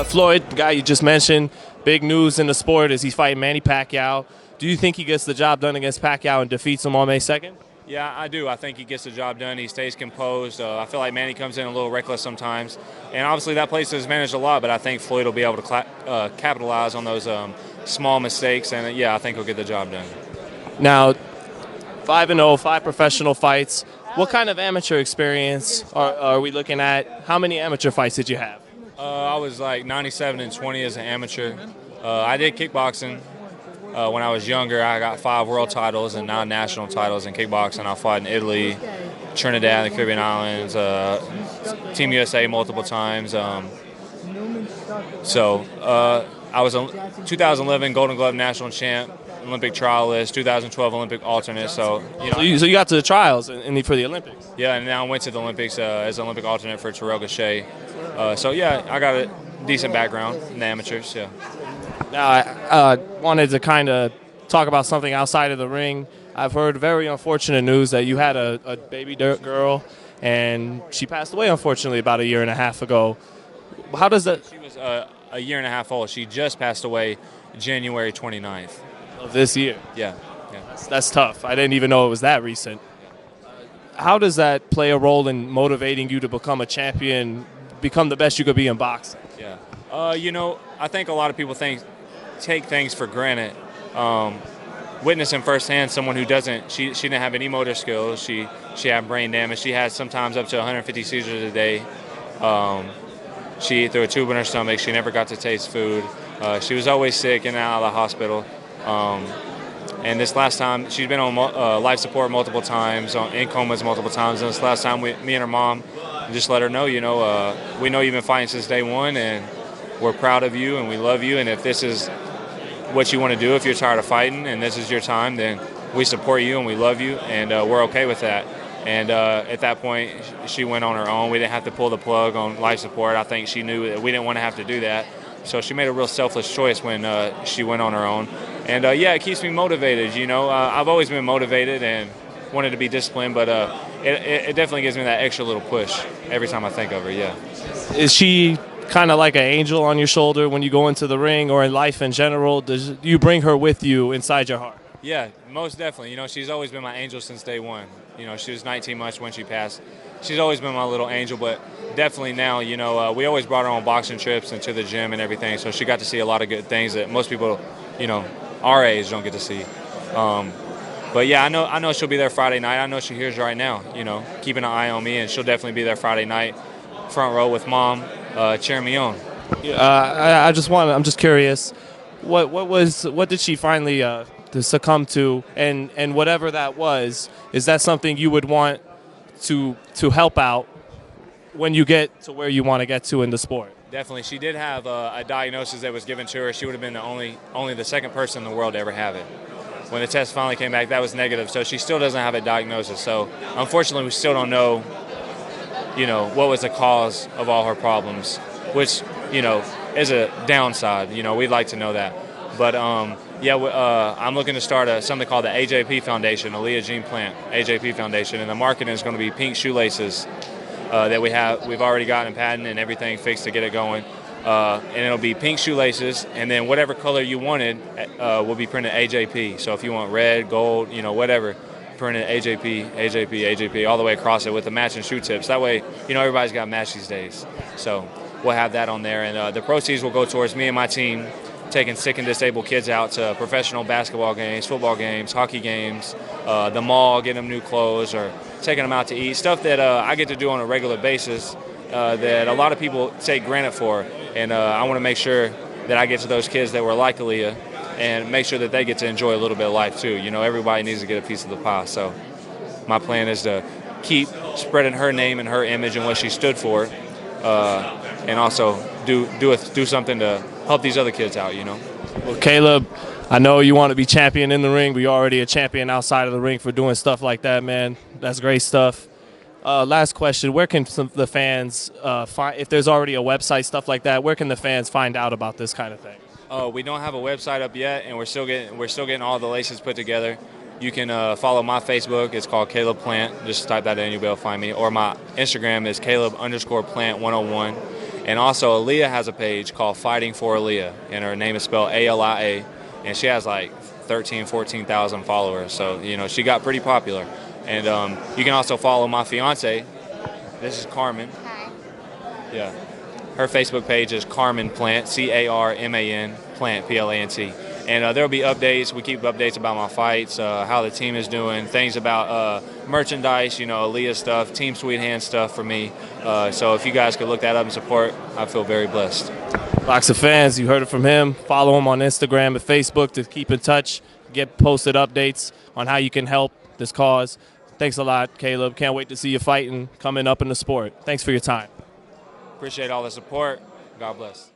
Floyd, the guy you just mentioned, big news in the sport is he's fighting Manny Pacquiao. Do you think he gets the job done against Pacquiao and defeats him on May 2nd? Yeah, I do. I think he gets the job done. He stays composed. I feel like Manny comes in a little reckless sometimes. And obviously that plays to his advantage a lot, but I think Floyd will be able to capitalize on those small mistakes. And, yeah, I think he'll get the job done. Now, 5-0, 5 professional fights. What kind of amateur experience are we looking at? How many amateur fights did you have? I was like 97-20 as an amateur. I did kickboxing. When I was younger, I got 5 world titles and 9 national titles in kickboxing. I fought in Italy, Trinidad, the Caribbean Islands, Team USA multiple times. I was a 2011 Golden Glove national champ, Olympic trialist, 2012 Olympic alternate. So you got to the trials for the Olympics. Yeah, and now I went to the Olympics as an Olympic alternate for Terrell Gachet. Yeah, I got a decent background in the amateurs. Yeah. Now, I wanted to kind of talk about something outside of the ring. I've heard very unfortunate news that you had a baby girl, and she passed away, unfortunately, about 1.5 years ago. How does that? She was a 1.5 years old. She just passed away January 29th. Of this year? Yeah. That's tough. I didn't even know it was that recent. How does that play a role in motivating you to become a champion, become the best you could be in boxing? Yeah. I think a lot of people take things for granted. Witnessing firsthand someone who doesn't, she didn't have any motor skills. She had brain damage. She had sometimes up to 150 seizures a day. She threw a tube in her stomach. She never got to taste food. She was always sick and out of the hospital. And this last time, she's been on life support multiple times, in comas multiple times. And this last time, me and her mom just let her know, we know you've been fighting since day one, and we're proud of you, and we love you. And if this is what you want to do, if you're tired of fighting and this is your time, then we support you and we love you, and we're okay with that. And at that point, she went on her own. We didn't have to pull the plug on life support. I think she knew that we didn't want to have to do that. So she made a real selfless choice when she went on her own. And, yeah, it keeps me motivated. I've always been motivated and wanted to be disciplined, but it definitely gives me that extra little push every time I think of her, yeah. Is she kind of like an angel on your shoulder when you go into the ring or in life in general? Do you bring her with you inside your heart? Yeah, most definitely. She's always been my angel since day one. She was 19 months when she passed. She's always been my little angel, but definitely now, we always brought her on boxing trips and to the gym and everything, so she got to see a lot of good things that most people, our age don't get to see. But yeah, I know she'll be there Friday night. I know she hears right now, keeping an eye on me, and she'll definitely be there Friday night, front row with Mom, cheering me on. I'm just curious, what did she finally to succumb to, and whatever that was, is that something you would want to help out when you get to where you want to get to in the sport? Definitely. She did have a diagnosis that was given to her. She would have been only the second person in the world to ever have it. When the test finally came back, that was negative, so she still doesn't have a diagnosis. So unfortunately, we still don't know, what was the cause of all her problems, which, is a downside. We'd like to know that. But, I'm looking to start something called the AJP Foundation, Aaliyah Jean Plant, AJP Foundation, and the marketing is going to be pink shoelaces that we've already gotten a patent and everything fixed to get it going. And it'll be pink shoelaces, and then whatever color you wanted will be printed AJP. So if you want red, gold, whatever, printed AJP, all the way across it with the matching shoe tips. That way, everybody's got match these days. So we'll have that on there, and the proceeds will go towards me and my team taking sick and disabled kids out to professional basketball games, football games, hockey games, the mall, getting them new clothes, or taking them out to eat, stuff that I get to do on a regular basis that a lot of people take granted for. And I want to make sure that I get to those kids that were like Aaliyah and make sure that they get to enjoy a little bit of life too. Everybody needs to get a piece of the pie. So my plan is to keep spreading her name and her image and what she stood for, and also do something to help these other kids out, Well, Caleb, I know you want to be champion in the ring, but you're already a champion outside of the ring for doing stuff like that, man. That's great stuff. Last question, where can the fans find, if there's already a website, stuff like that, where can the fans find out about this kind of thing? We don't have a website up yet, and we're still getting all the laces put together. You can follow my Facebook. It's called Caleb Plant. Just type that in, you'll be able to find me. Or my Instagram is Caleb_Plant101. And also, Aaliyah has a page called Fighting for Aaliyah, and her name is spelled ALIA, and she has like 14,000 followers. So, you know, she got pretty popular. And you can also follow my fiance. This is Carmen. Hi. Yeah. Her Facebook page is Carmen Plant, CARMAN, Plant, PLANT. And there'll be updates. We keep updates about my fights, how the team is doing, things about merchandise, you know, Aaliyah stuff, Team Sweet Hand stuff for me. So if you guys could look that up and support, I feel very blessed. Boxing fans, you heard it from him. Follow him on Instagram and Facebook to keep in touch, get posted updates on how you can help this cause. Thanks a lot, Caleb. Can't wait to see you fighting coming up in the sport. Thanks for your time. Appreciate all the support. God bless.